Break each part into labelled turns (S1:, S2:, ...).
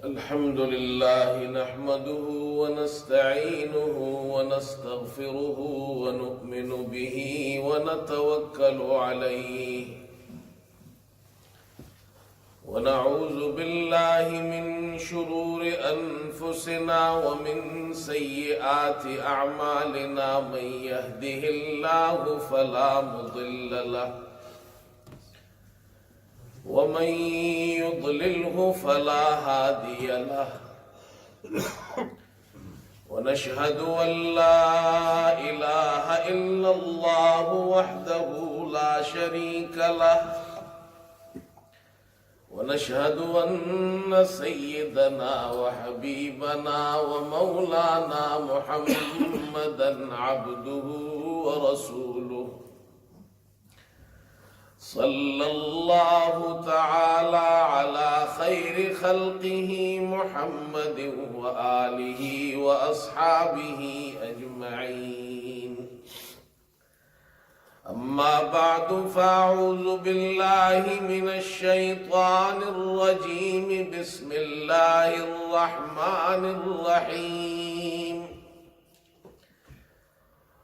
S1: الحمد لله نحمده ونستعينه ونستغفره ونؤمن به ونتوكل عليه ونعوذ بالله من شرور أنفسنا ومن سيئات أعمالنا من يهده الله فلا مضل له ومن يضلله فلا هادي له ونشهد أن لا إله إلا الله وحده لا شريك له ونشهد أن سيدنا وحبيبنا ومولانا محمدا عبده ورسوله صلى الله تعالى على خير خلقه محمد وآله وأصحابه أجمعين أما بعد فأعوذ بالله من الشيطان الرجيم بسم الله الرحمن الرحيم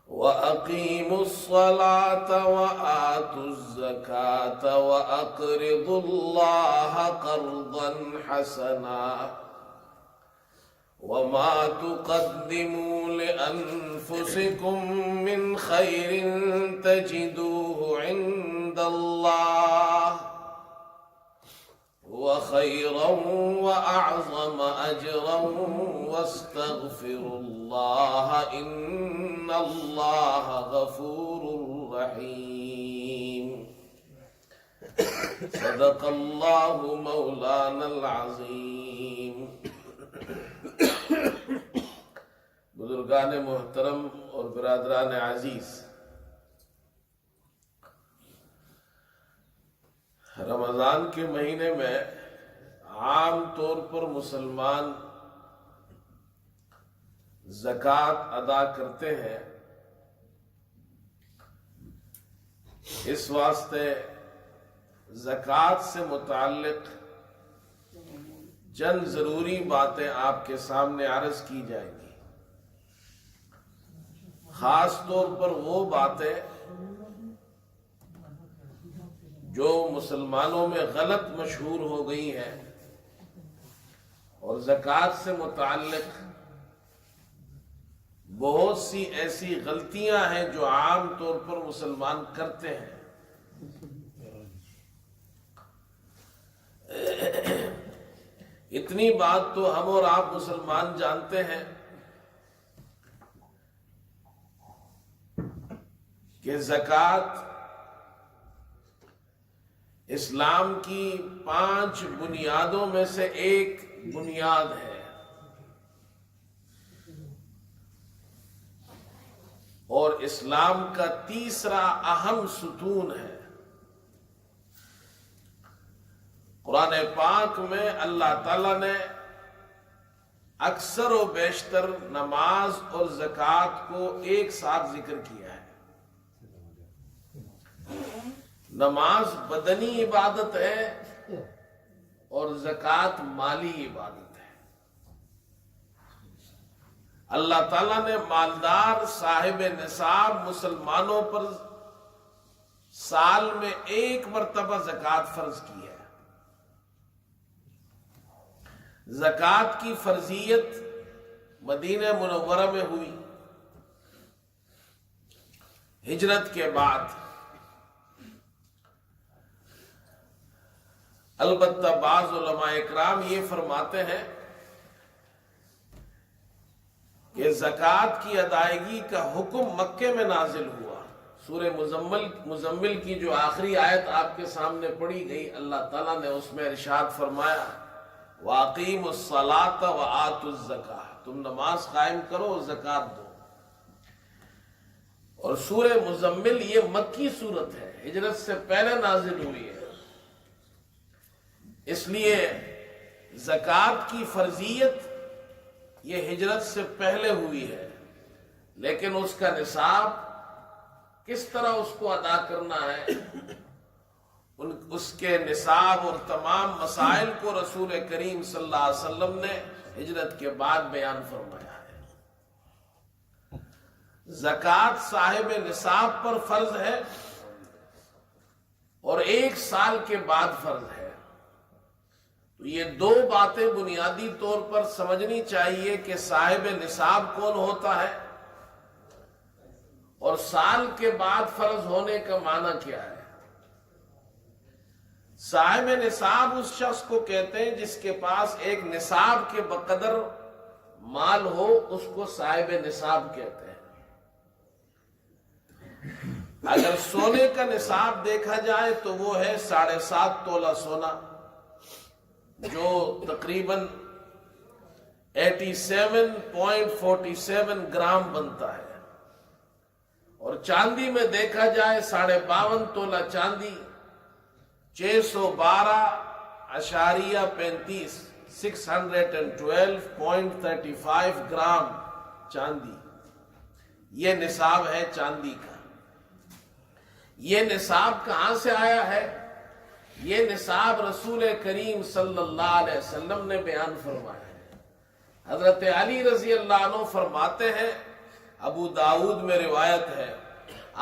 S1: وأقيموا الصلاة وآتوا الزكاة وأقرضوا الله قرضا حسنا وما تقدموا لأنفسكم من خير تجدوه عند الله وخيرا وأعظم أجرا واستغفروا الله إن الله غفور رحيم صدق الله مولانا العظيم. بزرگان محترم اور برادران عزیز، رمضان کے مہینے میں عام طور پر مسلمان زکوٰۃ ادا کرتے ہیں. اس واسطے زکوٰۃ سے متعلق چند ضروری باتیں آپ کے سامنے عرض کی جائیں گی، خاص طور پر وہ باتیں جو مسلمانوں میں غلط مشہور ہو گئی ہیں، اور زکوٰۃ سے متعلق بہت سی ایسی غلطیاں ہیں جو عام طور پر مسلمان کرتے ہیں. اتنی بات تو ہم اور آپ مسلمان جانتے ہیں کہ زکوٰۃ اسلام کی 5 بنیادوں میں سے ایک بنیاد ہے، اور اسلام کا تیسرا اہم ستون ہے. قرآن پاک میں اللہ تعالیٰ نے اکثر و بیشتر نماز اور زکوٰۃ کو ایک ساتھ ذکر کیا ہے. نماز بدنی عبادت ہے اور زکوٰۃ مالی عبادت ہے. اللہ تعالیٰ نے مالدار صاحب نصاب مسلمانوں پر سال میں 1 مرتبہ زکوٰۃ فرض کی ہے. زکوٰۃ کی فرضیت مدینہ منورہ میں ہوئی ہجرت کے بعد. البتہ بعض علماء اکرام یہ فرماتے ہیں کہ زکوٰۃ کی ادائیگی کا حکم مکے میں نازل ہوا. سورہ مزمل کی جو آخری آیت آپ کے سامنے پڑھی گئی، اللہ تعالیٰ نے اس میں ارشاد فرمایا وَأَقِيمُوا الصَّلَاةَ وَآتُوا الزَّكَاةَ، تم نماز قائم کرو اور زکوٰۃ دو. اور سورہ مزمل یہ مکی سورت ہے، ہجرت سے پہلے نازل ہوئی ہے. اس لیے زکوٰۃ کی فرضیت یہ ہجرت سے پہلے ہوئی ہے، لیکن اس کا نصاب کس طرح اس کو ادا کرنا ہے اس کے نصاب اور تمام مسائل کو رسول کریم صلی اللہ علیہ وسلم نے ہجرت کے بعد بیان فرمایا ہے۔ زکوٰۃ صاحب نصاب پر فرض ہے اور 1 سال کے بعد فرض ہے۔ تو یہ 2 باتیں بنیادی طور پر سمجھنی چاہیے کہ صاحب نصاب کون ہوتا ہے اور سال کے بعد فرض ہونے کا معنی کیا ہے۔ صاحب نصاب اس شخص کو کہتے ہیں جس کے پاس ایک نصاب کے بقدر مال ہو، اس کو صاحب نصاب کہتے ہیں۔ اگر سونے کا نصاب دیکھا جائے تو وہ ہے 7.5 تولہ سونا، جو تقریباً 87.47 گرام بنتا ہے، اور چاندی میں دیکھا جائے 52.5 تولہ چاندی، 612.35 612.35 گرام چاندی، یہ نصاب ہے چاندی کا۔ یہ نصاب کہاں سے آیا ہے؟ یہ نصاب رسول کریم صلی اللہ علیہ وسلم نے بیان فرمایا ہے۔ حضرت علی رضی اللہ عنہ فرماتے ہیں، ابو داؤد میں روایت ہے،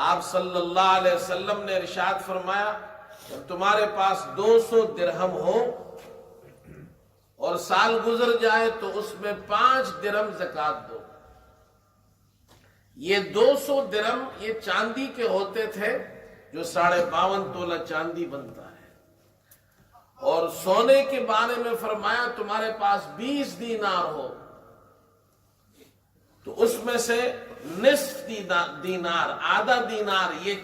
S1: آپ صلی اللہ علیہ وسلم نے ارشاد فرمایا، جب تمہارے پاس 200 درہم ہو اور سال گزر جائے تو اس میں 5 درہم زکوٰۃ دو۔ یہ 200 درہم یہ چاندی کے ہوتے تھے، جو 52.5 تولہ چاندی بنتا ہے۔ اور سونے کے بارے میں فرمایا، تمہارے پاس 20 دینار ہو تو اس میں سے نصف دینار، آدھا دینار یہ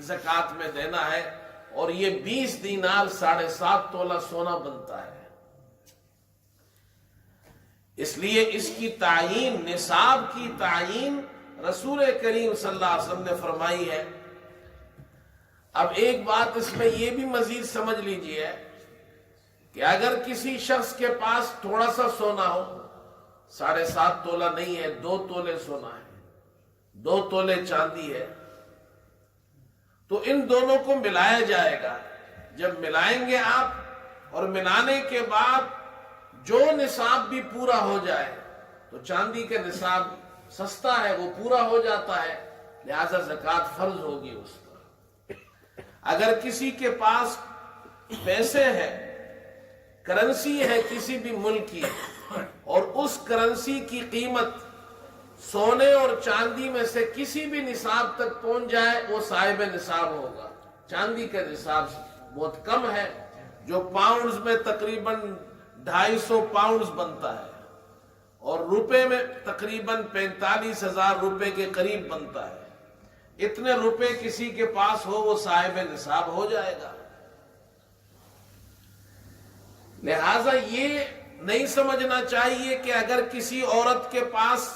S1: زکوٰۃ میں دینا ہے، اور یہ 20 دینار 7.5 تولہ سونا بنتا ہے۔ اس لیے اس کی تعیین، نصاب کی تعیین رسول کریم صلی اللہ علیہ وسلم نے فرمائی ہے۔ اب ایک بات اس میں یہ بھی مزید سمجھ لیجئے کہ اگر کسی شخص کے پاس تھوڑا سا سونا ہو، 7.5 تولہ نہیں ہے، 2 تولے سونا ہے، 2 تولے چاندی ہے، تو ان دونوں کو ملایا جائے گا۔ جب ملائیں گے آپ، اور ملانے کے بعد جو نصاب بھی پورا ہو جائے تو چاندی کا نصاب سستا ہے، وہ پورا ہو جاتا ہے، لہذا زکوٰۃ فرض ہوگی اس پر۔ اگر کسی کے پاس پیسے ہیں، کرنسی ہے کسی بھی ملک کی، اور اس کرنسی کی قیمت سونے اور چاندی میں سے کسی بھی نصاب تک پہنچ جائے، وہ صاحب نصاب ہوگا۔ چاندی کا نصاب بہت کم ہے، جو پاؤنڈز میں تقریباً 250 پاؤنڈز بنتا ہے، اور روپے میں تقریباً 45,000 روپے کے قریب بنتا ہے۔ اتنے روپے کسی کے پاس ہو، وہ صاحب نصاب ہو جائے گا۔ لہذا یہ نہیں سمجھنا چاہیے کہ اگر کسی عورت کے پاس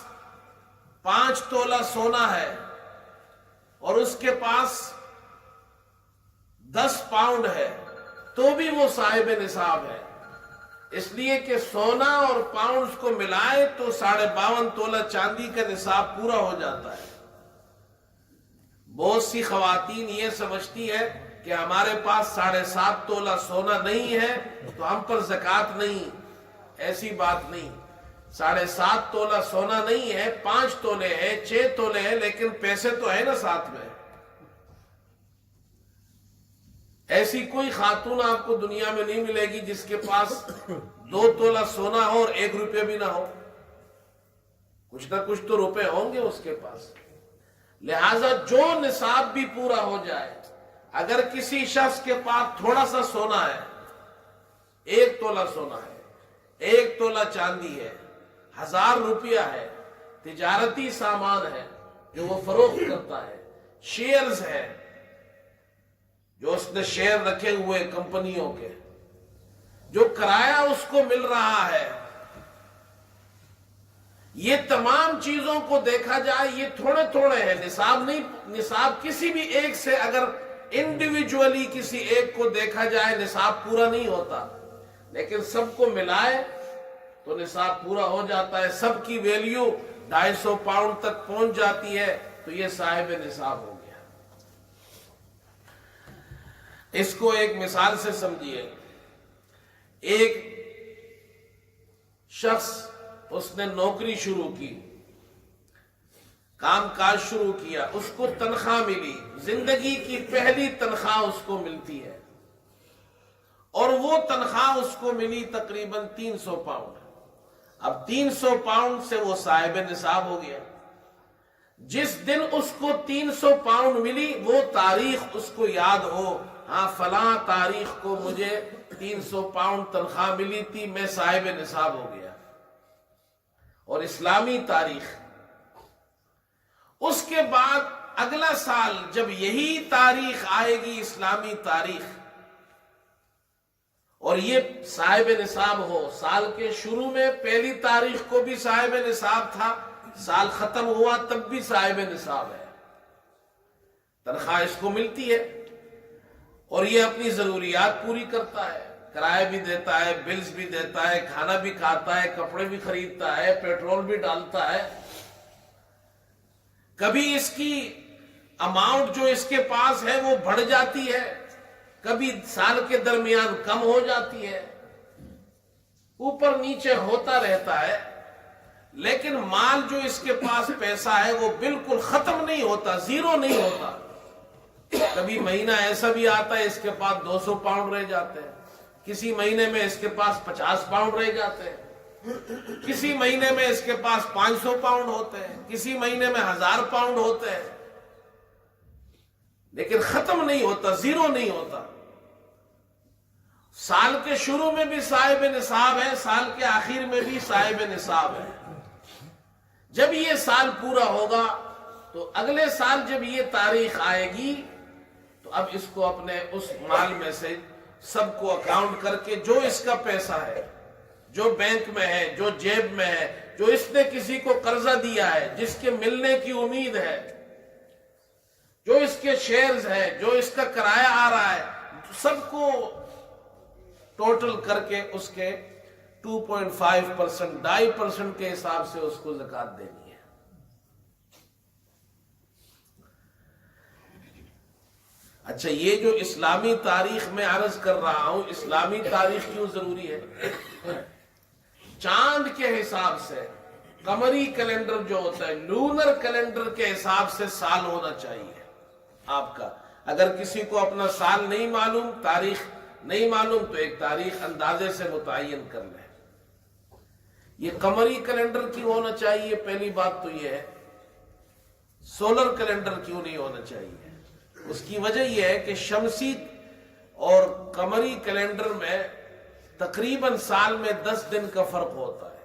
S1: 5 تولہ سونا ہے اور اس کے پاس 10 پاؤنڈ ہے تو بھی وہ صاحب نصاب ہے، اس لیے کہ سونا اور پاؤنڈز کو ملائے تو 52.5 تولہ چاندی کا نصاب پورا ہو جاتا ہے۔ بہت سی خواتین یہ سمجھتی ہے کہ ہمارے پاس 7.5 تولہ سونا نہیں ہے تو ہم پر زکوٰۃ نہیں۔ ایسی بات نہیں، 7.5 تولہ سونا نہیں ہے، 5 تولے ہے، 6 تولے ہے، لیکن پیسے تو ہے نا ساتھ میں۔ ایسی کوئی خاتون آپ کو دنیا میں نہیں ملے گی جس کے پاس 2 تولہ سونا ہو اور 1 روپے بھی نہ ہو، کچھ نہ کچھ تو روپے ہوں گے اس کے پاس۔ لہذا جو نصاب بھی پورا ہو جائے، اگر کسی شخص کے پاس تھوڑا سا سونا ہے، 1 تولہ سونا ہے، 1 تولہ چاندی ہے، 1000 روپیہ ہے، تجارتی سامان ہے جو وہ فروخت کرتا ہے، شیئرز ہے جو اس نے شیئر رکھے ہوئے کمپنیوں کے، جو کرایہ اس کو مل رہا ہے، یہ تمام چیزوں کو دیکھا جائے یہ تھوڑے تھوڑے ہیں، نصاب نہیں۔ نصاب کسی بھی ایک سے اگر انڈیویجولی کسی ایک کو دیکھا جائے نصاب پورا نہیں ہوتا، لیکن سب کو ملائے تو نصاب پورا ہو جاتا ہے۔ سب کی ویلیو 250 پاؤنڈ تک پہنچ جاتی ہے تو یہ صاحب نصاب ہو گیا۔ اس کو ایک مثال سے سمجھیے. ایک شخص اس نے نوکری شروع کی، کام کاج شروع کیا، اس کو تنخواہ ملی، زندگی کی پہلی تنخواہ اس کو ملتی ہے، اور وہ تنخواہ اس کو ملی تقریباً 300 پاؤنڈ. اب 300 پاؤنڈ سے وہ صاحب نصاب ہو گیا. جس دن اس کو 300 پاؤنڈ ملی وہ تاریخ اس کو یاد ہو، ہاں فلاں تاریخ کو مجھے 300 پاؤنڈ تنخواہ ملی تھی، میں صاحب نصاب ہو گیا. اور اسلامی تاریخ. اس کے بعد اگلا سال جب یہی تاریخ آئے گی، اسلامی تاریخ، اور یہ صاحب نصاب ہو، سال کے شروع میں پہلی تاریخ کو بھی صاحب نصاب تھا، سال ختم ہوا تب بھی صاحب نصاب ہے، تنخواہ اس کو ملتی ہے، اور یہ اپنی ضروریات پوری کرتا ہے، کرایہ بھی دیتا ہے، بلز بھی دیتا ہے، کھانا بھی کھاتا ہے، کپڑے بھی خریدتا ہے، پیٹرول بھی ڈالتا ہے. کبھی اس کی اماؤنٹ جو اس کے پاس ہے وہ بڑھ جاتی ہے، کبھی سال کے درمیان کم ہو جاتی ہے، اوپر نیچے ہوتا رہتا ہے. لیکن مال جو اس کے پاس پیسہ ہے وہ بالکل ختم نہیں ہوتا، زیرو نہیں ہوتا. کبھی مہینہ ایسا بھی آتا ہے اس کے پاس 200 پاؤنڈ رہ جاتے ہیں، کسی مہینے میں اس کے پاس 50 پاؤنڈ رہ جاتے ہیں، کسی مہینے میں اس کے پاس 500 پاؤنڈ ہوتے ہیں، کسی مہینے میں 1000 پاؤنڈ ہوتے ہیں، لیکن ختم نہیں ہوتا، زیرو نہیں ہوتا. سال کے شروع میں بھی صاحب نصاب ہے، سال کے آخر میں بھی صاحب نصاب ہے. جب یہ سال پورا ہوگا تو اگلے سال جب یہ تاریخ آئے گی تو اب اس کو اپنے اس مال میں سے سب کو اکاؤنٹ کر کے جو اس کا پیسہ ہے، جو بینک میں ہے، جو جیب میں ہے، جو اس نے کسی کو قرضہ دیا ہے، جس کے ملنے کی امید ہے، جو اس کے شیئرز ہے، جو اس کا کرایہ آ رہا ہے، سب کو ٹوٹل کر کے اس کے 2.5%، 2.5% کے حساب سے اس کو زکوٰۃ دینی ہے. اچھا، یہ جو اسلامی تاریخ میں عرض کر رہا ہوں، اسلامی تاریخ کیوں ضروری ہے؟ چاند کے حساب سے، قمری کیلنڈر جو ہوتا ہے، لونر کیلنڈر کے حساب سے سال ہونا چاہیے آپ کا. اگر کسی کو اپنا سال نہیں معلوم، تاریخ نہیں معلوم، تو ایک تاریخ اندازے سے متعین کر لیں. یہ قمری کیلنڈر کیوں ہونا چاہیے؟ پہلی بات تو یہ ہے. سولر کیلنڈر کیوں نہیں ہونا چاہیے؟ اس کی وجہ یہ ہے کہ شمسی اور قمری کیلنڈر میں تقریباً سال میں 10 دن کا فرق ہوتا ہے،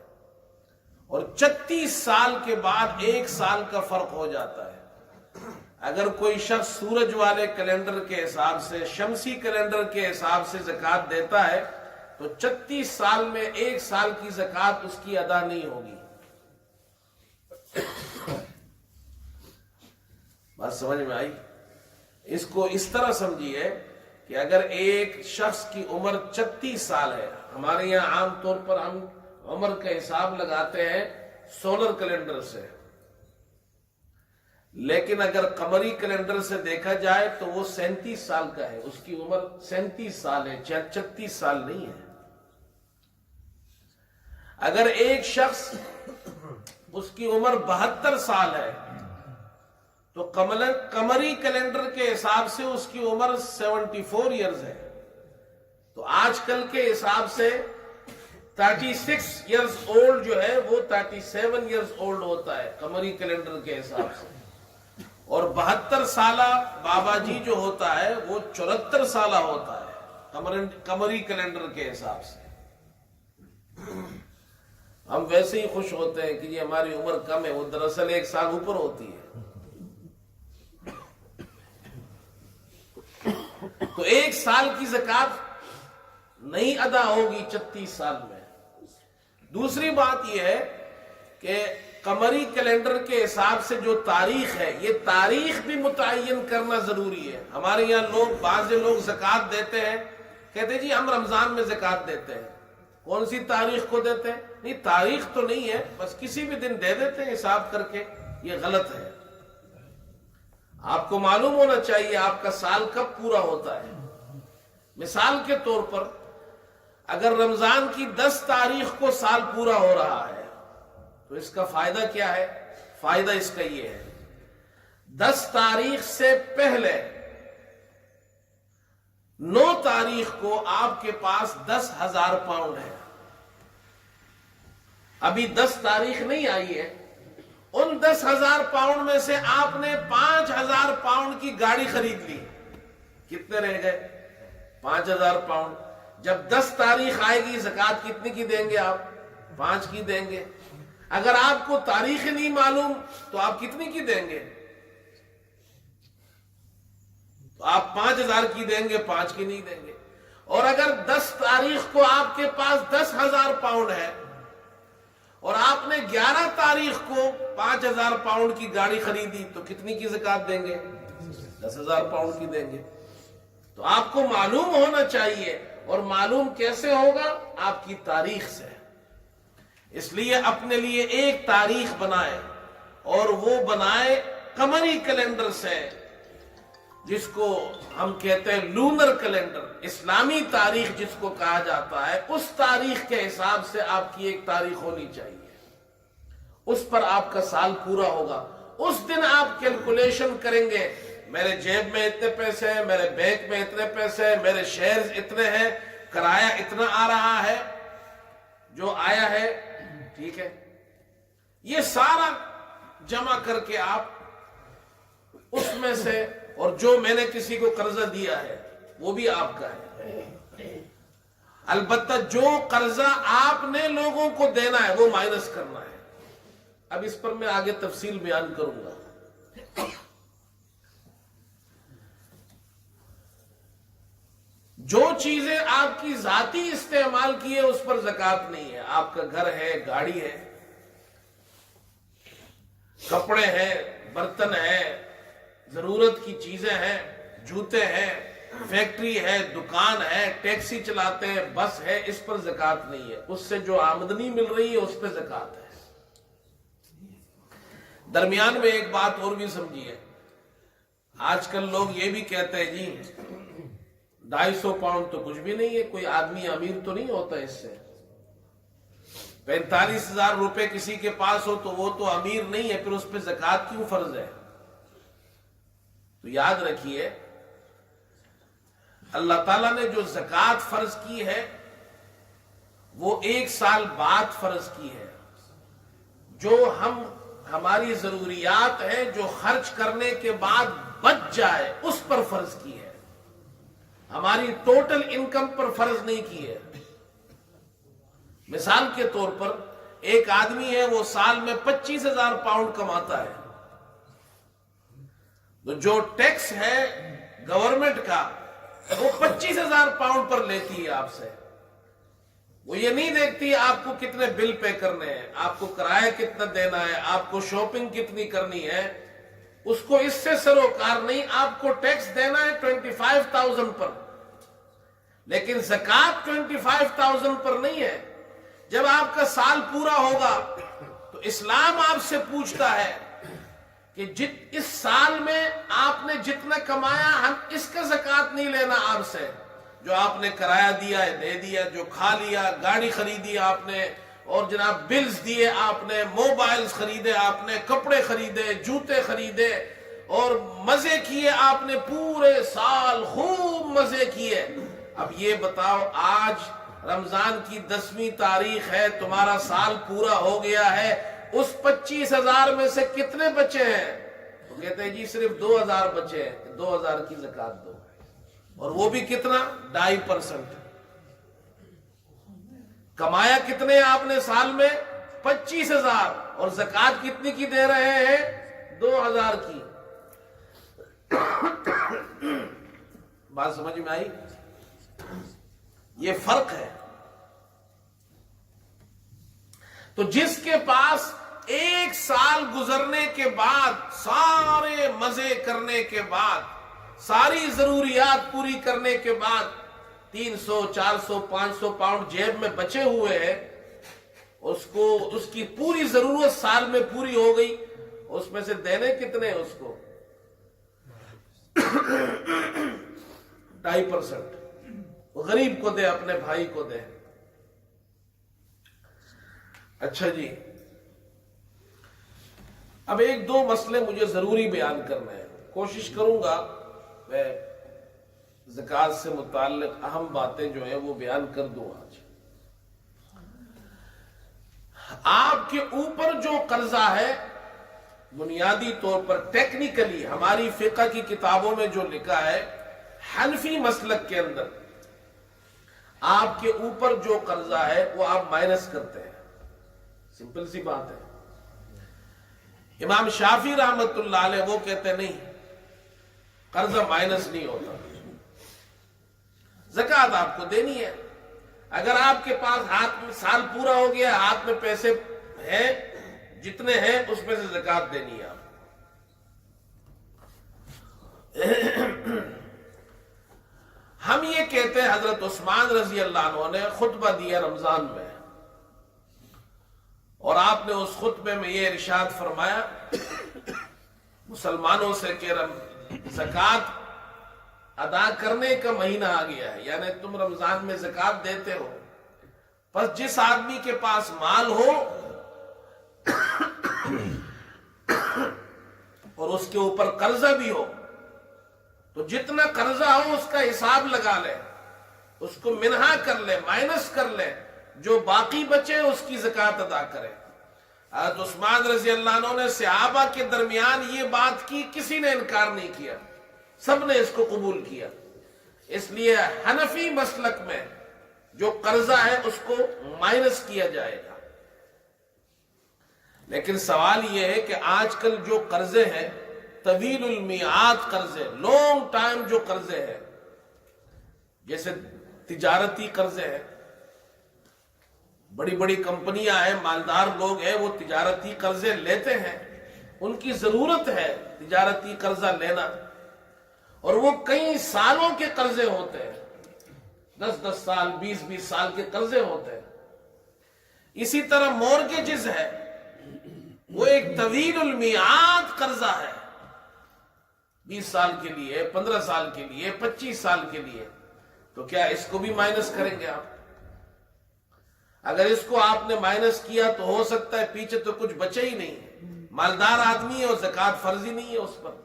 S1: اور 36 سال کے بعد 1 سال کا فرق ہو جاتا ہے. اگر کوئی شخص سورج والے کیلنڈر کے حساب سے، شمسی کیلنڈر کے حساب سے زکوٰۃ دیتا ہے تو 36 سال میں 1 سال کی زکوٰۃ اس کی ادا نہیں ہوگی. بات سمجھ میں آئی؟ اس کو اس طرح سمجھیے کہ اگر ایک شخص کی عمر 36 سال ہے، ہمارے یہاں عام طور پر ہم عمر کا حساب لگاتے ہیں سولر کیلنڈر سے، لیکن اگر قمری کیلنڈر سے دیکھا جائے تو وہ 37 سال کا ہے، اس کی عمر 37 سال ہے، 36 سال نہیں ہے. اگر ایک شخص اس کی عمر 72 سال ہے تو قمری کیلنڈر کے حساب سے اس کی عمر 74 ایئرز ہے. تو آج کل کے حساب سے 36 ایئرز اولڈ جو ہے وہ 37 ایئرز اولڈ ہوتا ہے قمری کیلنڈر کے حساب سے، اور 72 سالہ بابا جی جو ہوتا ہے وہ 74 سالہ ہوتا ہے قمری کیلنڈر کے حساب سے. ہم ویسے ہی خوش ہوتے ہیں کہ یہ ہماری عمر کم ہے، وہ دراصل 1 سال اوپر ہوتی ہے. تو 1 سال کی زکوٰۃ نہیں ادا ہوگی 36 سال میں. دوسری بات یہ ہے کہ قمری کیلنڈر کے حساب سے جو تاریخ ہے، یہ تاریخ بھی متعین کرنا ضروری ہے. ہمارے یہاں بعض لوگ زکوٰۃ دیتے ہیں، کہتے ہیں جی ہم رمضان میں زکوٰۃ دیتے ہیں. کون سی تاریخ کو دیتے ہیں؟ نہیں، تاریخ تو نہیں ہے، بس کسی بھی دن دے دیتے ہیں حساب کر کے. یہ غلط ہے. آپ کو معلوم ہونا چاہیے آپ کا سال کب پورا ہوتا ہے. مثال کے طور پر اگر رمضان کی 10 تاریخ کو سال پورا ہو رہا ہے تو اس کا فائدہ کیا ہے؟ فائدہ اس کا یہ ہے 10 تاریخ سے پہلے 9 تاریخ کو آپ کے پاس 10,000 پاؤنڈ ہے. ابھی 10 تاریخ نہیں آئی ہے. ان 10,000 پاؤنڈ میں سے آپ نے 5,000 پاؤنڈ کی گاڑی خرید لی. کتنے رہ گئے؟ 5,000 پاؤنڈ. جب 10 تاریخ آئے گی زکوٰۃ کتنی کی دیں گے آپ؟ 5 کی دیں گے. اگر آپ کو تاریخ نہیں معلوم تو آپ کتنی کی دیں گے؟ تو آپ 5,000 کی دیں گے، 5 کی نہیں دیں گے. اور اگر 10 تاریخ کو آپ کے پاس 10,000 پاؤنڈ ہے اور آپ نے 11 تاریخ کو 5,000 پاؤنڈ کی گاڑی خریدی تو کتنی کی زکوٰۃ دیں گے؟ 10,000 پاؤنڈ کی دیں گے. تو آپ کو معلوم ہونا چاہیے. اور معلوم کیسے ہوگا؟ آپ کی تاریخ سے. اس لیے اپنے لیے ایک تاریخ بنائے اور وہ بنائے قمری کیلنڈر سے، جس کو ہم کہتے ہیں لونر کیلنڈر، اسلامی تاریخ جس کو کہا جاتا ہے. اس تاریخ کے حساب سے آپ کی ایک تاریخ ہونی چاہیے. اس پر آپ کا سال پورا ہوگا. اس دن آپ کیلکولیشن کریں گے میرے جیب میں اتنے پیسے ہیں، میرے بینک میں اتنے پیسے ہیں، میرے شیئرز اتنے ہیں، کرایہ اتنا آ رہا ہے، جو آیا ہے ٹھیک ہے. یہ سارا جمع کر کے آپ اس میں سے، اور جو میں نے کسی کو قرضہ دیا ہے وہ بھی آپ کا ہے. البتہ جو قرضہ آپ نے لوگوں کو دینا ہے وہ مائنس کرنا ہے. اب اس پر میں آگے تفصیل بیان کروں گا. جو چیزیں آپ کی ذاتی استعمال کی ہے اس پر زکوٰۃ نہیں ہے. آپ کا گھر ہے، گاڑی ہے، کپڑے ہیں، برتن ہیں، ضرورت کی چیزیں ہیں، جوتے ہیں، فیکٹری ہے، دکان ہے، ٹیکسی چلاتے ہیں، بس ہے، اس پر زکوٰۃ نہیں ہے. اس سے جو آمدنی مل رہی ہے اس پہ زکوٰۃ ہے. درمیان میں ایک بات اور بھی سمجھیے. آج کل لوگ یہ بھی کہتے ہیں جی 250 پاؤنڈ تو کچھ بھی نہیں ہے، کوئی آدمی امیر تو نہیں ہوتا اس سے. 45,000 روپے کسی کے پاس ہو تو وہ تو امیر نہیں ہے، پھر اس پہ زکوٰۃ کیوں فرض ہے؟ تو یاد رکھیے اللہ تعالیٰ نے جو زکوٰۃ فرض کی ہے وہ 1 سال بعد فرض کی ہے. جو ہماری ضروریات ہیں جو خرچ کرنے کے بعد بچ جائے اس پر فرض کی ہے، ہماری ٹوٹل انکم پر فرض نہیں کی ہے. مثال کے طور پر ایک آدمی ہے وہ سال میں 25,000 پاؤنڈ کماتا ہے، تو جو ٹیکس ہے گورنمنٹ کا وہ 25,000 پاؤنڈ پر لیتی ہے آپ سے. وہ یہ نہیں دیکھتی آپ کو کتنے بل پے کرنے ہیں، آپ کو کرایہ کتنا دینا ہے، آپ کو شاپنگ کتنی کرنی ہے. اس کو اس سے سروکار نہیں. آپ کو ٹیکس دینا ہے 25,000 پر، لیکن زکوٰۃ 25,000 پر نہیں ہے. جب آپ کا سال پورا ہوگا تو اسلام آپ سے پوچھتا ہے کہ اس سال میں آپ نے جتنا کمایا ہم اس کا زکوٰۃ نہیں لینا آپ سے. جو آپ نے کرایہ دیا ہے دے دیا، جو کھا لیا، گاڑی خریدی آپ نے، اور جناب بلز دیے آپ نے، موبائلز خریدے آپ نے، کپڑے خریدے، جوتے خریدے، اور مزے کیے آپ نے، پورے سال خوب مزے کیے. اب یہ بتاؤ آج رمضان کی 10ویں تاریخ ہے، تمہارا سال پورا ہو گیا ہے، اس 25,000 میں سے کتنے بچے ہیں؟ وہ کہتے ہیں جی صرف 2,000 بچے ہیں. 2,000 کی زکوٰۃ دو، اور وہ بھی کتنا؟ 2.5%. کمایا کتنے آپ نے سال میں؟ 25,000، اور زکوٰۃ کتنی کی دے رہے ہیں؟ 2,000 کی. بات سمجھ میں آئی؟ یہ فرق ہے. تو جس کے پاس 1 سال گزرنے کے بعد، سارے مزے کرنے کے بعد، ساری ضروریات پوری کرنے کے بعد 300 400 500 پاؤنڈ جیب میں بچے ہوئے ہیں، اس کی پوری ضرورت سال میں پوری ہو گئی، اس میں سے دینے کتنے اس کو؟ 2.5%. غریب کو دے، اپنے بھائی کو دے۔ اچھا جی، اب ایک دو مسئلے مجھے ضروری بیان کرنے ہیں، کوشش کروں گا میں زکوٰۃ سے متعلق اہم باتیں جو ہیں وہ بیان کر دوں آج۔ آپ کے اوپر جو قرضہ ہے، بنیادی طور پر ٹیکنیکلی ہماری فقہ کی کتابوں میں جو لکھا ہے، حنفی مسلک کے اندر آپ کے اوپر جو قرضہ ہے وہ آپ مائنس کرتے ہیں، سمپل سی بات ہے۔ امام شافعی رحمت اللہ علیہ وہ کہتے نہیں، قرضہ مائنس نہیں ہوتا، زکوٰۃ آپ کو دینی ہے۔ اگر آپ کے پاس ہاتھ میں سال پورا ہو گیا، ہاتھ میں پیسے ہیں جتنے ہیں، اس میں سے زکوٰۃ دینی ہے آپ کو۔ ہم یہ کہتے ہیں، حضرت عثمان رضی اللہ عنہ نے خطبہ دیا رمضان میں، اور آپ نے اس خطبے میں یہ ارشاد فرمایا مسلمانوں سے کہ زکوٰۃ ادا کرنے کا مہینہ آ گیا ہے، یعنی تم رمضان میں زکوٰۃ دیتے ہو، پس جس آدمی کے پاس مال ہو اور اس کے اوپر قرضہ بھی ہو، تو جتنا قرضہ ہو اس کا حساب لگا لے، اس کو منہا کر لے، مائنس کر لے، جو باقی بچے اس کی زکوٰۃ ادا کرے۔ حضرت عثمان رضی اللہ عنہ نے صحابہ کے درمیان یہ بات کی، کسی نے انکار نہیں کیا، سب نے اس کو قبول کیا۔ اس لیے حنفی مسلک میں جو قرضہ ہے اس کو مائنس کیا جائے گا۔ لیکن سوال یہ ہے کہ آج کل جو قرضے ہیں، طویل المیعاد قرضے، لانگ ٹائم جو قرضے ہیں، جیسے تجارتی قرضے ہیں، بڑی بڑی کمپنیاں ہیں، مالدار لوگ ہیں، وہ تجارتی قرضے لیتے ہیں، ان کی ضرورت ہے تجارتی قرضہ لینا، اور وہ کئی سالوں کے قرضے ہوتے ہیں، 10 سال 20 سال کے قرضے ہوتے ہیں۔ اسی طرح مورگیجز ہے، وہ ایک طویل المیعاد قرضہ ہے، 20 سال کے لیے، 15 سال کے لیے، 25 سال کے لیے، تو کیا اس کو بھی مائنس کریں گے آپ؟ اگر اس کو آپ نے مائنس کیا تو ہو سکتا ہے پیچھے تو کچھ بچے ہی نہیں، مالدار آدمی ہے اور زکوٰۃ فرض ہی نہیں ہے اس پر۔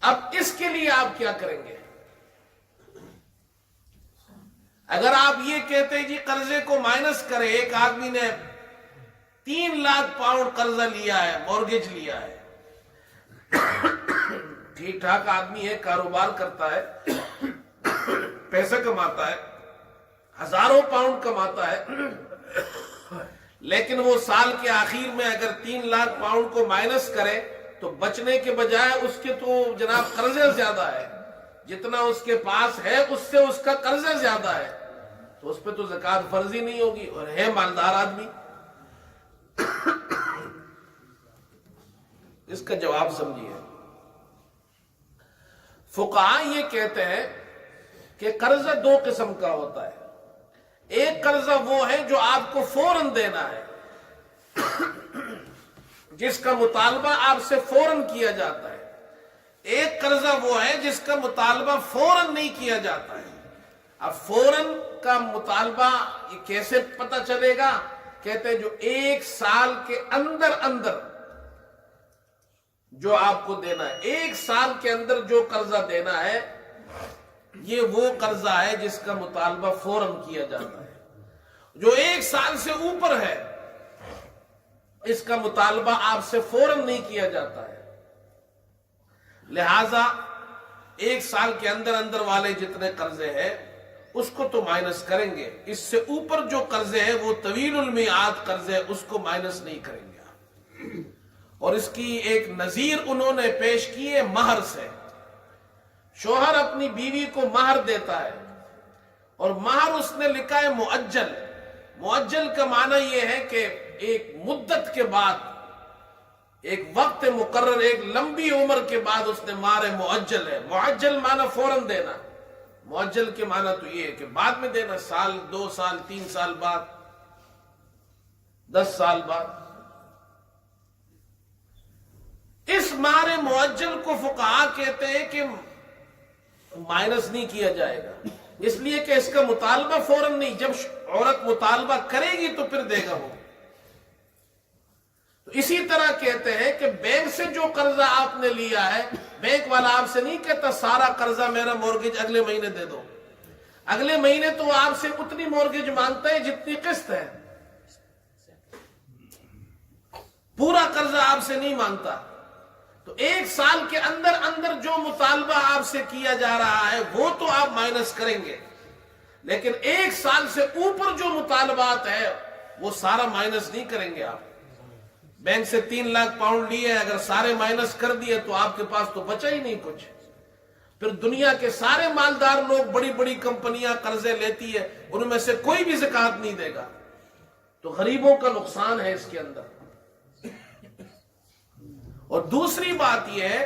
S1: اب اس کے لیے آپ کیا کریں گے؟ اگر آپ یہ کہتے ہیں جی قرضے کو مائنس کریں، ایک آدمی نے 3 لاکھ پاؤنڈ قرضہ لیا ہے، مورگیج لیا ہے، ٹھیک ٹھاک آدمی ہے، کاروبار کرتا ہے، پیسہ کماتا ہے، ہزاروں پاؤنڈ کماتا ہے، لیکن وہ سال کے آخر میں اگر 3 لاکھ پاؤنڈ کو مائنس کرے تو بچنے کے بجائے اس کے تو جناب قرضے زیادہ ہے، جتنا اس کے پاس ہے اس سے اس کا قرضہ زیادہ ہے، تو اس پہ تو زکوٰۃ فرض ہی نہیں ہوگی، اور ہے مالدار آدمی۔ اس کا جواب سمجھیے، فقہاء یہ کہتے ہیں کہ قرضہ 2 قسم کا ہوتا ہے۔ ایک قرضہ وہ ہے جو آپ کو فوراً دینا ہے، جس کا مطالبہ آپ سے فوراً کیا جاتا ہے۔ ایک قرضہ وہ ہے جس کا مطالبہ فوراً نہیں کیا جاتا ہے۔ اب فوراً کا مطالبہ یہ کیسے پتہ چلے گا؟ کہتے ہیں جو 1 سال کے اندر جو آپ کو دینا ہے، 1 سال کے اندر جو قرضہ دینا ہے، یہ وہ قرضہ ہے جس کا مطالبہ فوراً کیا جاتا ہے۔ جو 1 سال سے اوپر ہے، اس کا مطالبہ آپ سے فوراً نہیں کیا جاتا ہے۔ لہذا 1 سال کے اندر والے جتنے قرضے ہیں اس کو تو مائنس کریں گے، اس سے اوپر جو قرضے ہیں وہ طویل المیعاد قرضے، اس کو مائنس نہیں کریں گے۔ اور اس کی ایک نظیر انہوں نے پیش کی ہے مہر سے۔ شوہر اپنی بیوی کو مہر دیتا ہے، اور مہر اس نے لکھا ہے مؤجل۔ مؤجل کا معنی یہ ہے کہ ایک مدت کے بعد، ایک وقت مقرر، ایک لمبی عمر کے بعد اس نے مہر مؤجل ہے۔ مؤجل معنی فوراً دینا، مؤجل کے معنی تو یہ ہے کہ بعد میں دینا، سال 2 سال 3 سال بعد، 10 سال بعد۔ اس مہر مؤجل کو فقہاء کہتے ہیں کہ مائنس نہیں کیا جائے گا، اس لیے کہ اس کا مطالبہ فوراً نہیں، جب عورت مطالبہ کرے گی تو پھر دے گا وہ۔ تو اسی طرح کہتے ہیں کہ بینک سے جو قرضہ آپ نے لیا ہے، بینک والا آپ سے نہیں کہتا سارا قرضہ میرا مورگیج اگلے مہینے دے دو، اگلے مہینے تو آپ سے اتنی مورگیج مانگتا ہے جتنی قسط ہے، پورا قرضہ آپ سے نہیں مانگتا۔ تو ایک سال کے اندر اندر جو مطالبہ آپ سے کیا جا رہا ہے وہ تو آپ مائنس کریں گے، لیکن ایک سال سے اوپر جو مطالبات ہے وہ سارا مائنس نہیں کریں گے آپ۔ بینک سے 3 لاکھ پاؤنڈ لیے، اگر سارے مائنس کر دیے تو آپ کے پاس تو بچا ہی نہیں کچھ۔ پھر دنیا کے سارے مالدار لوگ، بڑی بڑی کمپنیاں قرضے لیتی ہے، ان میں سے کوئی بھی زکوٰۃ نہیں دے گا، تو غریبوں کا نقصان ہے اس کے اندر۔ اور دوسری بات یہ ہے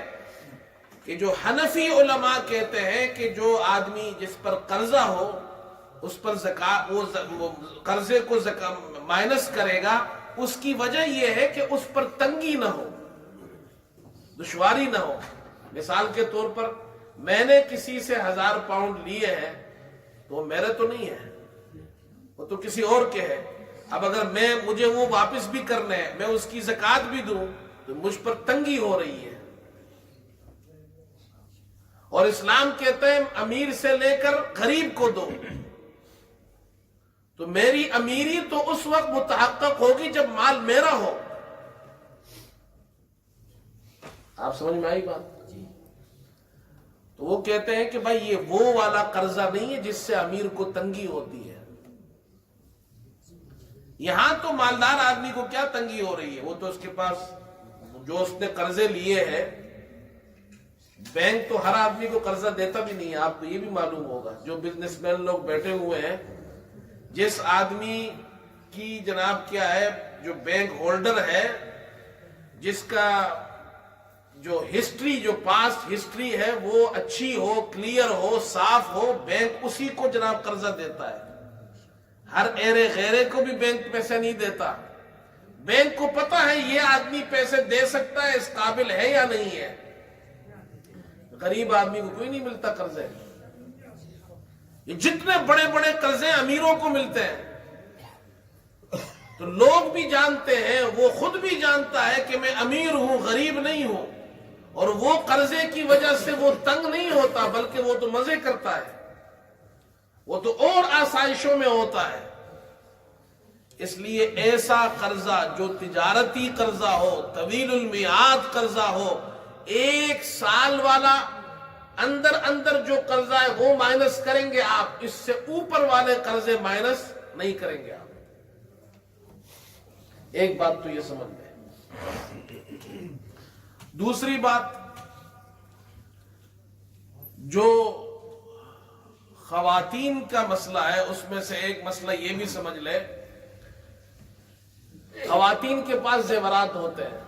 S1: کہ جو حنفی علماء کہتے ہیں کہ جو آدمی جس پر قرضہ ہو اس پر زکوٰۃ، وہ قرضے کو مائنس کرے گا، اس کی وجہ یہ ہے کہ اس پر تنگی نہ ہو، دشواری نہ ہو۔ مثال کے طور پر میں نے کسی سے 1000 پاؤنڈ لیے ہیں تو میرے تو نہیں ہے، وہ تو کسی اور کے ہے۔ اب اگر مجھے وہ واپس بھی کرنے ہیں، میں اس کی زکوٰۃ بھی دوں تو مجھ پر تنگی ہو رہی ہے۔ اور اسلام کہتے ہیں امیر سے لے کر غریب کو دو، تو میری امیری تو اس وقت متحقق ہوگی جب مال میرا ہو۔ آپ سمجھ میں آئی بات؟ تو وہ کہتے ہیں کہ بھائی یہ وہ والا قرضہ نہیں ہے جس سے امیر کو تنگی ہوتی ہے۔ یہاں تو مالدار آدمی کو کیا تنگی ہو رہی ہے، وہ تو اس کے پاس جو اس نے قرضے لیے ہیں، بینک تو ہر آدمی کو قرضہ دیتا بھی نہیں ہے، آپ کو یہ بھی معلوم ہوگا۔ جو بزنس مین لوگ بیٹھے ہوئے ہیں، جس آدمی کی جناب کیا ہے، جو بینک ہولڈر ہے، جس کا جو ہسٹری، جو پاسٹ ہسٹری ہے وہ اچھی ہو، کلیئر ہو، صاف ہو، بینک اسی کو جناب قرضہ دیتا ہے۔ ہر ایرے غیرے کو بھی بینک پیسے نہیں دیتا۔ بینک کو پتا ہے یہ آدمی پیسے دے سکتا ہے، اس قابل ہے یا نہیں ہے۔ غریب آدمی کو کوئی نہیں ملتا قرضے۔ یہ جتنے بڑے بڑے قرضے امیروں کو ملتے ہیں، تو لوگ بھی جانتے ہیں، وہ خود بھی جانتا ہے کہ میں امیر ہوں، غریب نہیں ہوں، اور وہ قرضے کی وجہ سے وہ تنگ نہیں ہوتا، بلکہ وہ تو مزے کرتا ہے، وہ تو اور آسائشوں میں ہوتا ہے۔ اس لیے ایسا قرضہ جو تجارتی قرضہ ہو، طویل المیعاد قرضہ ہو، 1 سال والا اندر اندر جو قرضہ ہے وہ مائنس کریں گے آپ، اس سے اوپر والے قرضے مائنس نہیں کریں گے آپ۔ ایک بات تو یہ سمجھ لیں۔ دوسری بات، جو خواتین کا مسئلہ ہے اس میں سے ایک مسئلہ یہ بھی سمجھ لے، خواتین کے پاس زیورات ہوتے ہیں،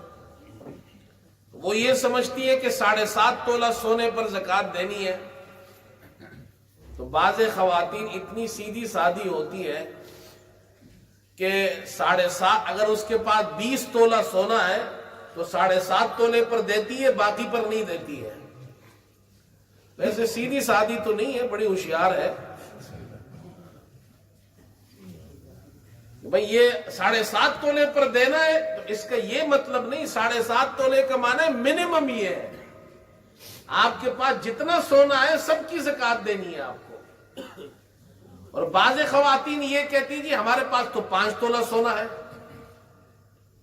S1: وہ یہ سمجھتی ہے کہ 7.5 تولہ سونے پر زکوٰۃ دینی ہے۔ تو بعض خواتین اتنی سیدھی سادھی ہوتی ہے کہ 7.5، اگر اس کے پاس 20 تولہ سونا ہے تو 7.5 تولے پر دیتی ہے، باقی پر نہیں دیتی ہے۔ ویسے سیدھی سادھی تو نہیں ہے، بڑی ہوشیار ہے۔ بھئی یہ 7.5 تولے پر دینا ہے، تو اس کا یہ مطلب نہیں، 7.5 تولے کا معنی ہے منیمم یہ ہے، آپ کے پاس جتنا سونا ہے سب کی زکوٰۃ دینی ہے آپ کو۔ اور بعض خواتین یہ کہتی جی ہمارے پاس تو 5 تولہ سونا ہے،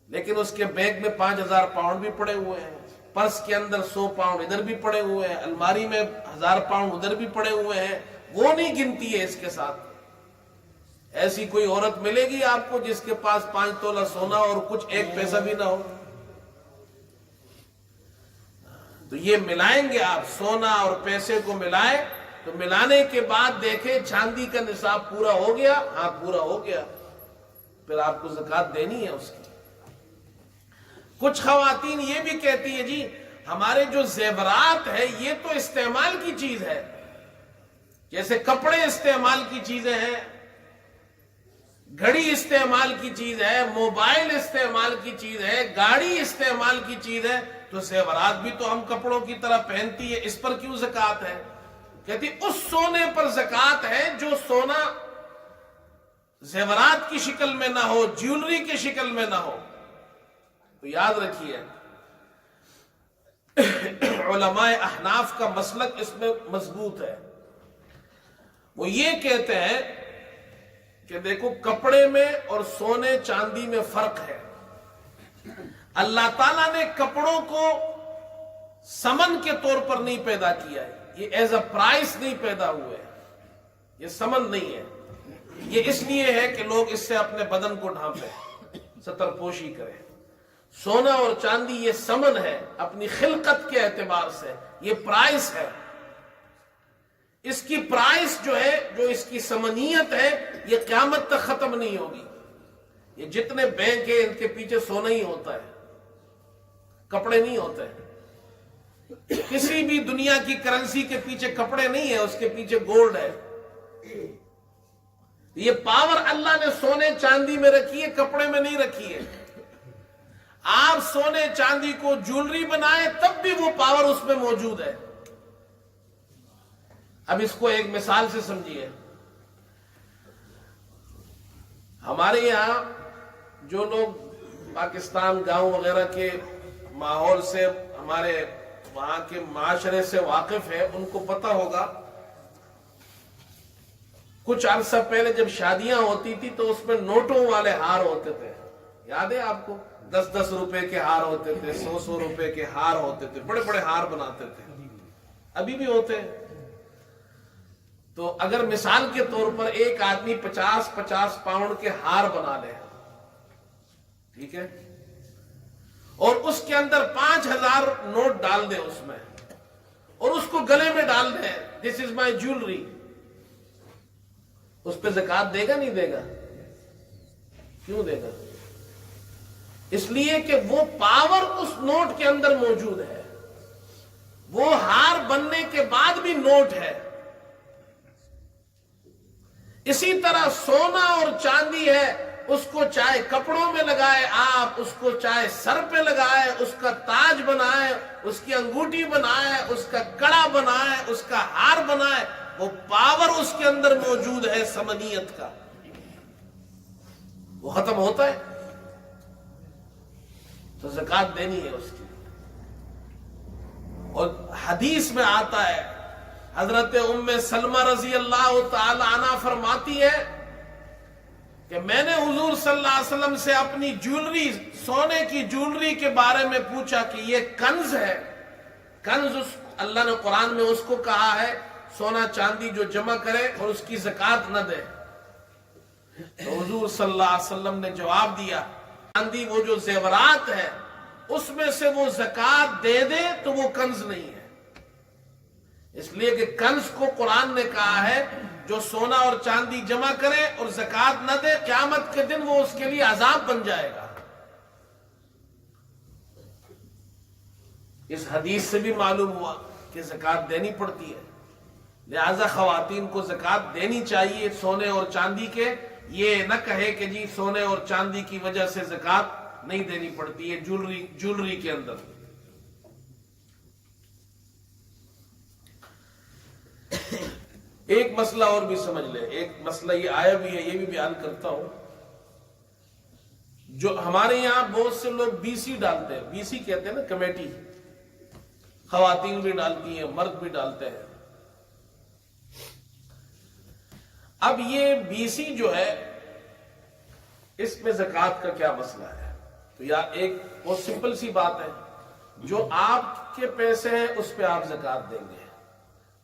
S1: لیکن اس کے بیگ میں 5000 پاؤنڈ بھی پڑے ہوئے ہیں، پرس کے اندر 100 پاؤنڈ ادھر بھی پڑے ہوئے ہیں، الماری میں 1000 پاؤنڈ ادھر بھی پڑے ہوئے ہیں، وہ نہیں گنتی ہے اس کے ساتھ۔ ایسی کوئی عورت ملے گی آپ کو جس کے پاس 5 تولہ سونا اور کچھ 1 پیسہ بھی نہ ہو؟ تو یہ ملائیں گے آپ، سونا اور پیسے کو ملائیں، تو ملانے کے بعد دیکھیں چاندی کا نصاب پورا ہو گیا، ہاں پورا ہو گیا، پھر آپ کو زکوٰۃ دینی ہے اس کی۔ کچھ خواتین یہ بھی کہتی ہے جی ہمارے جو زیورات ہے یہ تو استعمال کی چیز ہے، جیسے کپڑے استعمال کی چیزیں ہیں، گھڑی استعمال کی چیز ہے، موبائل استعمال کی چیز ہے، گاڑی استعمال کی چیز ہے، تو زیورات بھی تو ہم کپڑوں کی طرح پہنتی ہے، اس پر کیوں زکوٰۃ ہے؟ کہتی اس سونے پر زکات ہے جو سونا زیورات کی شکل میں نہ ہو، جیولری کی شکل میں نہ ہو۔ تو یاد رکھیے علماء احناف کا مسلک اس میں مضبوط ہے۔ وہ یہ کہتے ہیں کہ دیکھو کپڑے میں اور سونے چاندی میں فرق ہے۔ اللہ تعالیٰ نے کپڑوں کو سمن کے طور پر نہیں پیدا کیا ہے، یہ ایز اے پرائس نہیں پیدا ہوئے، یہ سمن نہیں ہے۔ یہ اس لیے ہے کہ لوگ اس سے اپنے بدن کو ڈھانپیں، ستر پوشی کریں۔ سونا اور چاندی یہ سمن ہے، اپنی خلقت کے اعتبار سے یہ پرائس ہے۔ اس کی پرائس جو ہے، جو اس کی سمنیت ہے، یہ قیامت تک ختم نہیں ہوگی۔ یہ جتنے بینک ہیں ان کے پیچھے سونا ہی ہوتا ہے، کپڑے نہیں ہوتے ہیں۔ کسی بھی دنیا کی کرنسی کے پیچھے کپڑے نہیں ہے، اس کے پیچھے گولڈ ہے۔ یہ پاور اللہ نے سونے چاندی میں رکھی ہے، کپڑے میں نہیں رکھی ہے۔ آپ سونے چاندی کو جیولری بنائیں تب بھی وہ پاور اس میں موجود ہے۔ اب اس کو ایک مثال سے سمجھیے۔ ہمارے یہاں جو لوگ پاکستان گاؤں وغیرہ کے ماحول سے، ہمارے وہاں کے معاشرے سے واقف ہے، ان کو پتہ ہوگا کچھ عرصہ پہلے جب شادیاں ہوتی تھی تو اس میں نوٹوں والے ہار ہوتے تھے، یاد ہے آپ کو؟ 10-10 روپے کے ہار ہوتے تھے، 100-100 روپے کے ہار ہوتے تھے، بڑے بڑے ہار بناتے تھے، ابھی بھی ہوتے ہیں۔ تو اگر مثال کے طور پر ایک آدمی 50-50 پاؤنڈ کے ہار بنا لے، ٹھیک ہے، اور اس کے اندر 5000 نوٹ ڈال دے اس میں، اور اس کو گلے میں ڈال دے، دس از مائی جیولری، اس پہ زکات دے گا نہیں دے گا؟ کیوں دے گا؟ اس لیے کہ وہ پاور اس نوٹ کے اندر موجود ہے، وہ ہار بننے کے بعد بھی نوٹ ہے۔ اسی طرح سونا اور چاندی ہے، اس کو چاہے کپڑوں میں لگائے آپ، اس کو چاہے سر پہ لگائے، اس کا تاج بنائے، اس کی انگوٹھی بنائے، اس کا کڑا بنائے، اس کا ہار بنائے، وہ پاور اس کے اندر موجود ہے سمنیت کا، وہ ختم ہوتا ہے تو زکات دینی ہے اس کی۔ اور حدیث میں آتا ہے، حضرت ام سلمہ رضی اللہ تعالی عنہ فرماتی ہے کہ میں نے حضور صلی اللہ علیہ وسلم سے اپنی جیولری، سونے کی جیولری کے بارے میں پوچھا کہ یہ کنز ہے۔ کنز اللہ نے قرآن میں اس کو کہا ہے سونا چاندی جو جمع کرے اور اس کی زکات نہ دے۔ تو حضور صلی اللہ علیہ وسلم نے جواب دیا، چاندی وہ جو زیورات ہے اس میں سے وہ زکات دے دے تو وہ کنز نہیں ہے، اس لیے کہ کنز کو قرآن نے کہا ہے جو سونا اور چاندی جمع کرے اور زکات نہ دے، قیامت کے دن وہ اس کے لیے عذاب بن جائے گا۔ اس حدیث سے بھی معلوم ہوا کہ زکات دینی پڑتی ہے، لہذا خواتین کو زکات دینی چاہیے سونے اور چاندی کے۔ یہ نہ کہے کہ جی سونے اور چاندی کی وجہ سے زکات نہیں دینی پڑتی ہے جیولری کے اندر۔ ایک مسئلہ اور بھی سمجھ لیں، ایک مسئلہ یہ آیا بھی ہے، یہ بھی بیان کرتا ہوں۔ جو ہمارے یہاں بہت سے لوگ بی سی ڈالتے ہیں، بی سی کہتے ہیں نا کمیٹی، خواتین بھی ڈالتی ہیں، مرد بھی ڈالتے ہیں۔ اب یہ بی سی جو ہے اس میں زکات کا کیا مسئلہ ہے؟ تو یا ایک بہت سمپل سی بات ہے، جو آپ کے پیسے ہیں اس پہ آپ زکات دیں گے،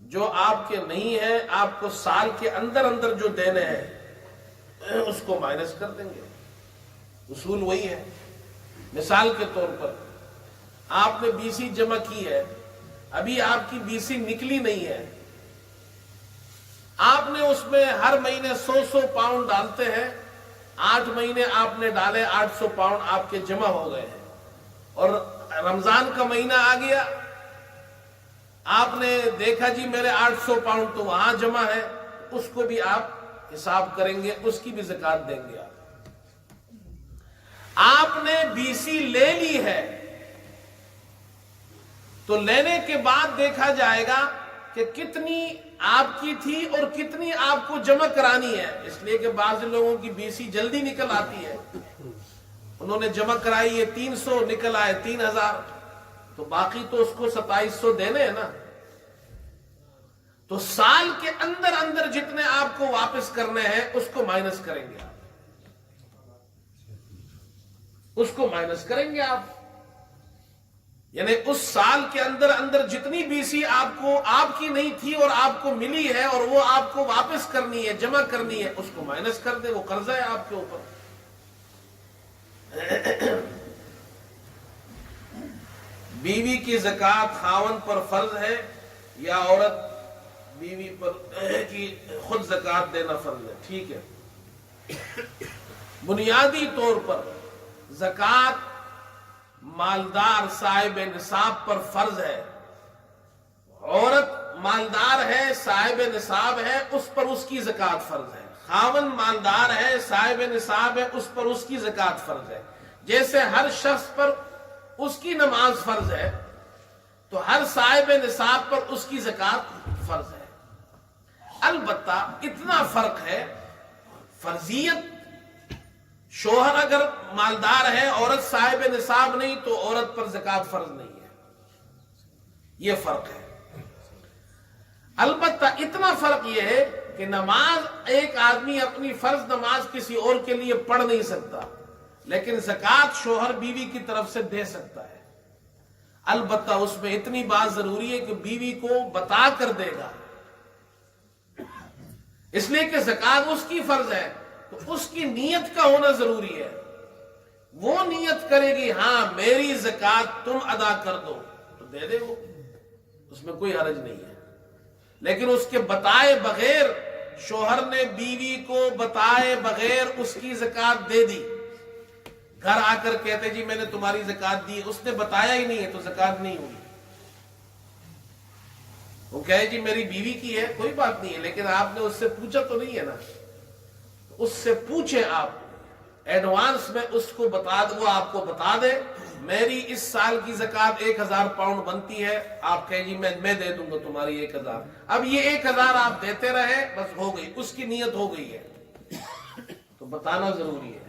S1: جو آپ کے نہیں ہیں آپ کو سال کے اندر اندر جو دینے ہیں اس کو مائنس کر دیں گے۔ اصول وہی ہے۔ مثال کے طور پر آپ نے بی سی جمع کی ہے، ابھی آپ کی بی سی نکلی نہیں ہے، آپ نے اس میں ہر مہینے 100 پاؤنڈ ڈالتے ہیں، 8 مہینے آپ نے ڈالے، 800 پاؤنڈ آپ کے جمع ہو گئے ہیں، اور رمضان کا مہینہ آ گیا، آپ نے دیکھا جی میرے 800 پاؤنڈ تو وہاں جمع ہے، اس کو بھی آپ حساب کریں گے، اس کی بھی زکات دیں گے۔ آپ نے بی سی لے لی ہے تو لینے کے بعد دیکھا جائے گا کہ کہ کتنی آپ کی تھی اور کتنی آپ کو جمع کرانی ہے، اس لیے کہ بعض لوگوں کی BC جلدی نکل آتی ہے، انہوں نے جمع کرائی ہے 300 نکل آئے 3000، تو باقی تو اس کو 2700 دینے ہیں نا. تو سال کے اندر اندر جتنے آپ کو واپس کرنے ہیں اس کو مائنس کریں گے آپ، اس کو مائنس کریں گے آپ. یعنی اس سال کے اندر اندر جتنی BC آپ کی نہیں تھی اور آپ کو ملی ہے اور وہ آپ کو واپس کرنی ہے، جمع کرنی ہے، اس کو مائنس کر دے، وہ قرضہ ہے آپ کے اوپر. بیوی کی زکوٰۃ خاوند پر فرض ہے یا عورت بیوی پر کی خود زکوٰۃ دینا فرض ہے؟ ٹھیک ہے. بنیادی طور پر زکوٰۃ مالدار صاحب نصاب پر فرض ہے. عورت مالدار ہے، صاحب نصاب ہے، اس پر اس کی زکوٰۃ فرض ہے. خاوند مالدار ہے، صاحب نصاب ہے، اس پر اس کی زکوٰۃ فرض ہے. جیسے ہر شخص پر اس کی نماز فرض ہے تو ہر صاحب نصاب پر اس کی زکوٰۃ فرض ہے. البتہ اتنا فرق ہے، فرضیت شوہر اگر مالدار ہے، عورت صاحب نصاب نہیں تو عورت پر زکوٰۃ فرض نہیں ہے، یہ فرق ہے. البتہ اتنا فرق یہ ہے کہ نماز ایک آدمی اپنی فرض نماز کسی اور کے لیے پڑھ نہیں سکتا، لیکن زکوٰۃ شوہر بیوی کی طرف سے دے سکتا ہے. البتہ اس میں اتنی بات ضروری ہے کہ بیوی کو بتا کر دے گا، اس لیے کہ زکوٰۃ اس کی فرض ہے تو اس کی نیت کا ہونا ضروری ہے. وہ نیت کرے گی ہاں میری زکوٰۃ تم ادا کر دو تو دے دے وہ، اس میں کوئی حرج نہیں ہے. لیکن اس کے بتائے بغیر شوہر نے بیوی کو بتائے بغیر اس کی زکوٰۃ دے دی، گھر آ کر کہتے جی میں نے تمہاری زکوٰۃ دی، اس نے بتایا ہی نہیں ہے تو زکوٰۃ نہیں ہوئی. وہ کہے جی میری بیوی کی ہے، کوئی بات نہیں ہے، لیکن آپ نے اس سے پوچھا تو نہیں ہے نا. اس سے پوچھیں آپ ایڈوانس میں، اس کو بتا دے، وہ آپ کو بتا دے میری اس سال کی زکوٰۃ 1000 پاؤنڈ بنتی ہے، آپ کہیں جی میں دے دوں گا تمہاری 1000. اب یہ 1000 آپ دیتے رہے، بس ہو گئی، اس کی نیت ہو گئی ہے تو بتانا ضروری ہے.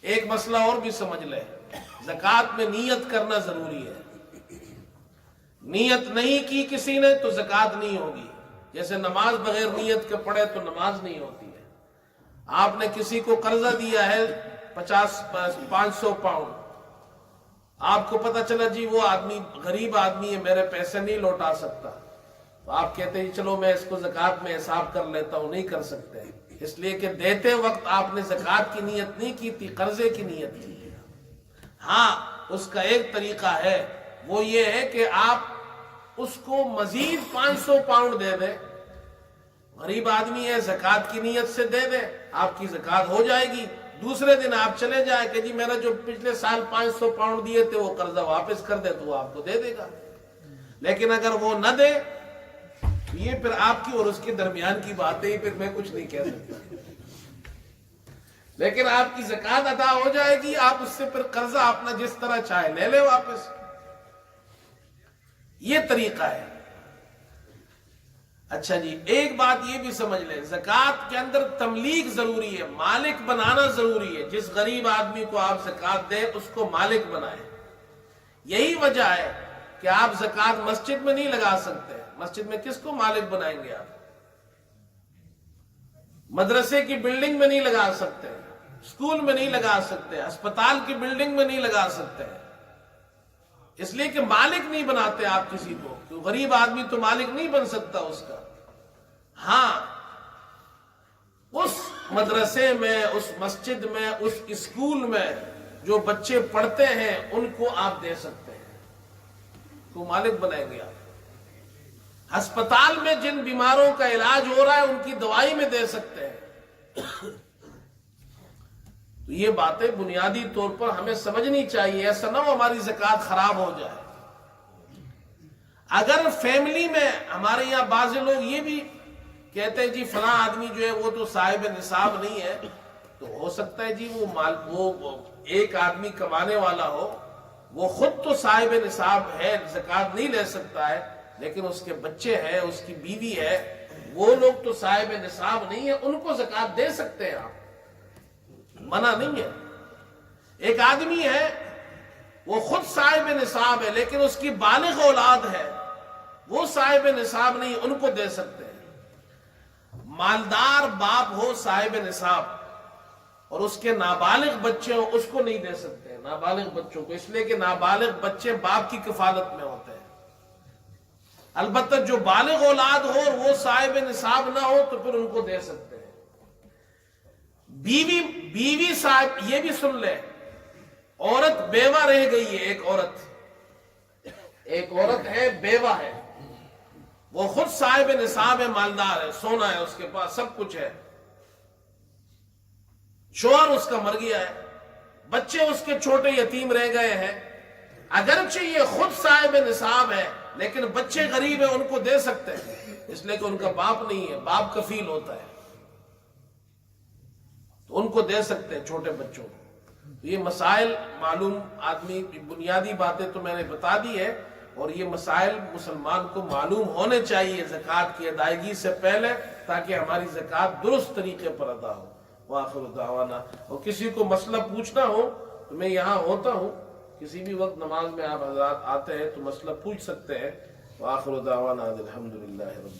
S1: ایک مسئلہ اور بھی سمجھ لیں، زکوٰۃ میں نیت کرنا ضروری ہے. نیت نہیں کی کسی نے تو زکوٰۃ نہیں ہوگی. جیسے نماز بغیر نیت کے پڑھے تو نماز نہیں ہوتی ہے. آپ نے کسی کو قرضہ دیا ہے 500 پاؤنڈ، آپ کو پتا چلا جی وہ آدمی غریب آدمی ہے، میرے پیسے نہیں لوٹا سکتا، تو آپ کہتے ہیں چلو میں اس کو زکوٰۃ میں حساب کر لیتا ہوں. نہیں کر سکتے، اس لیے کہ دیتے وقت آپ نے زکوٰۃ کی نیت نہیں کی تھی، قرضے کی نیت کی. ہاں اس کا ایک طریقہ ہے، وہ یہ ہے کہ آپ اس کو مزید 500 پاؤنڈ دے دیں. غریب آدمی ہے، زکوٰۃ کی نیت سے دے دیں، آپ کی زکوٰۃ ہو جائے گی. دوسرے دن آپ چلے جائیں کہ جی میرا جو پچھلے سال 500 پاؤنڈ دیے تھے وہ قرضہ واپس کر دے، تو وہ آپ کو دے دے گا. لیکن اگر وہ نہ دے، یہ پھر آپ کی اور اس کے درمیان کی بات ہے، پھر میں کچھ نہیں کہہ سکتا. لیکن آپ کی زکوٰۃ ادا ہو جائے گی، آپ اس سے پھر قرضہ اپنا جس طرح چاہے لے لے واپس. یہ طریقہ ہے. اچھا جی، ایک بات یہ بھی سمجھ لیں، زکوٰۃ کے اندر تملیک ضروری ہے، مالک بنانا ضروری ہے. جس غریب آدمی کو آپ زکوٰۃ دیں اس کو مالک بنائیں. یہی وجہ ہے کہ آپ زکوٰۃ مسجد میں نہیں لگا سکتے. مسجد میں کس کو مالک بنائیں گے آپ؟ مدرسے کی بلڈنگ میں نہیں لگا سکتے، اسکول میں نہیں لگا سکتے، اسپتال کی بلڈنگ میں نہیں لگا سکتے، اس لیے کہ مالک نہیں بناتے آپ کسی کو. تو غریب آدمی تو مالک نہیں بن سکتا اس کا. ہاں اس مدرسے میں، اس مسجد میں، اس اسکول میں جو بچے پڑھتے ہیں ان کو آپ دے سکتے ہیں، تو مالک بنائیں گے آپ. ہسپتال میں جن بیماروں کا علاج ہو رہا ہے ان کی دوائی میں دے سکتے ہیں. تو یہ باتیں بنیادی طور پر ہمیں سمجھنی چاہیے، ایسا نہ ہو ہماری زکوٰۃ خراب ہو جائے. اگر فیملی میں ہمارے یہاں بعض لوگ یہ بھی کہتے ہیں جی فلاں آدمی جو ہے وہ تو صاحب نصاب نہیں ہے، تو ہو سکتا ہے جی وہ ایک آدمی کمانے والا ہو، وہ خود تو صاحب نصاب ہے، زکوٰۃ نہیں لے سکتا ہے، لیکن اس کے بچے ہیں، اس کی بیوی ہے، وہ لوگ تو صاحب نصاب نہیں ہے، ان کو زکوٰۃ دے سکتے ہیں آپ، منع نہیں ہے۔ ایک آدمی ہے وہ خود صاحب نصاب ہے لیکن اس کی بالغ اولاد ہے، وہ صاحب نصاب نہیں، ان کو دے سکتے ہیں۔ مالدار باپ ہو صاحب نصاب اور اس کے نابالغ بچے ہوں، اس کو نہیں دے سکتے نابالغ بچوں کو، اس لیے کہ نابالغ بچے باپ کی کفالت میں ہوتے ہیں۔ البتہ جو بالغ اولاد ہو اور وہ صاحب نصاب نہ ہو تو پھر ان کو دے سکتے ہیں۔ بیوی صاحب، یہ بھی سن لے، عورت بیوہ رہ گئی ہے، ایک عورت ہے بیوہ ہے، وہ خود صاحب نصاب ہے، مالدار ہے، سونا ہے اس کے پاس، سب کچھ ہے، شوہر اس کا مر گیا ہے، بچے اس کے چھوٹے یتیم رہ گئے ہیں، اگرچہ یہ خود صاحب نصاب ہے لیکن بچے غریب ہیں، ان کو دے سکتے ہیں، اس لیے کہ ان کا باپ نہیں ہے، باپ کفیل ہوتا ہے، تو ان کو دے سکتے ہیں چھوٹے بچوں کو۔ یہ مسائل معلوم، آدمی بنیادی باتیں تو میں نے بتا دی ہے، اور یہ مسائل مسلمان کو معلوم ہونے چاہیے زکوٰۃ کی ادائیگی سے پہلے، تاکہ ہماری زکوٰۃ درست طریقے پر ادا ہو۔ وآخر دعوانا، اور کسی کو مسئلہ پوچھنا ہو تو میں یہاں ہوتا ہوں، کسی بھی وقت نماز میں آپ حضرات آتے ہیں تو مسئلہ پوچھ سکتے ہیں۔ وآخر دعوانا الحمدللہ رب